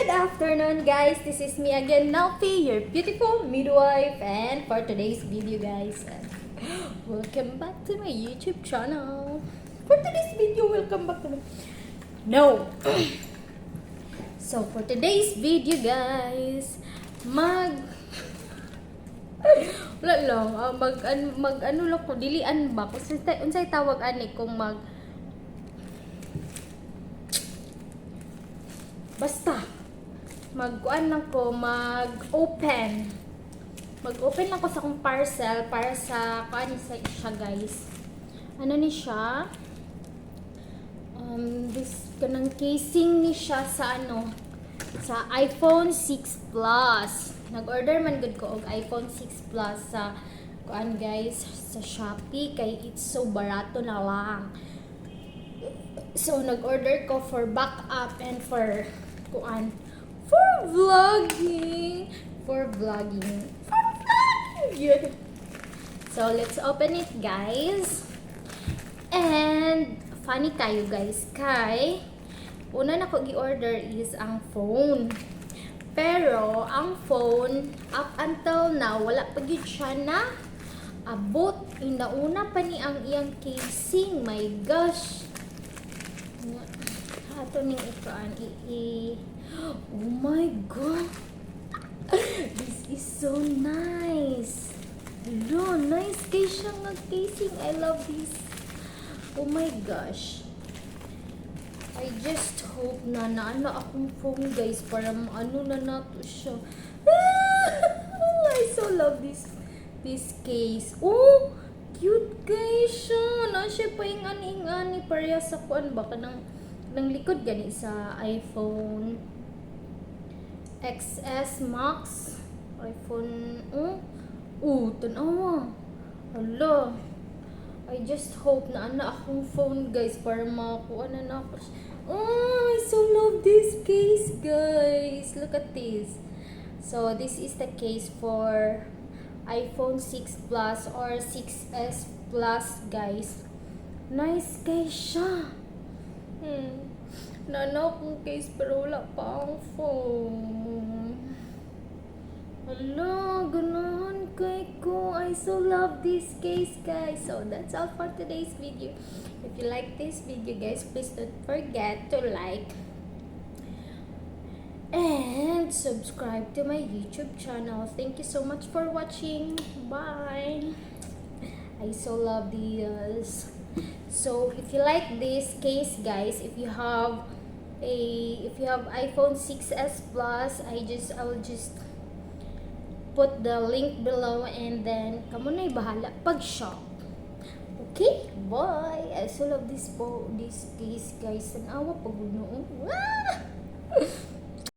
Good afternoon, guys. This is me again, Nalfi, your beautiful midwife, and for today's video, guys, welcome back to my YouTube channel. For today's video, welcome back to my... No! So, for today's video, guys, wala lang, mag ano lang ko, dilian ba? Kung unsay tawag ani kung basta mag-open lang ko sa akong parcel para sa kuan siya, guys. Ano ni siya? This kanang casing ni siya sa sa iPhone 6 Plus. Nag-order man gud ko og iPhone 6 Plus sa kuan, guys, sa Shopee kay it's so barato na lang. So nag-order ko for backup and for kuan, for vlogging. Yeah. So let's open it, guys. And funny kayo, guys, kay una na ko gi-order is ang phone. Pero ang phone up until now wala pa gyud siya na abot. Inauna pa ni ang iyang casing. My gosh. Ato ning ikaan oh my god. This is so nice. Hello, nice kay siya nga casing. I love this. Oh my gosh. I just hope na naana akong phone, guys, para maano na nato siya. I so love this case. Oh, cute, guys siya. Na siya pa yung ani pareha sa kuan ba kanang likod gani sa iPhone XS Max, iPhone tanawa. Hala, I just hope na ana akong phone, guys, para makuha na ako. Oh, I so love this case, guys. Look at this. So this is the case for iPhone 6 Plus or 6S Plus, guys. Nice case siya. Nanaw kong case pero wala pa ang phone. Hala, ganahan kay ko. I so love this case, guys. So that's all for today's video. If you like this video, guys, please don't forget to like and subscribe to my YouTube channel. Thank you so much for watching. Bye. I so love this. So if you like this case, guys, if you have iPhone 6s Plus, I will just put the link below, and then kamo na bahala pag shop. Okay, bye. I so love this case, guys. Tanawa pag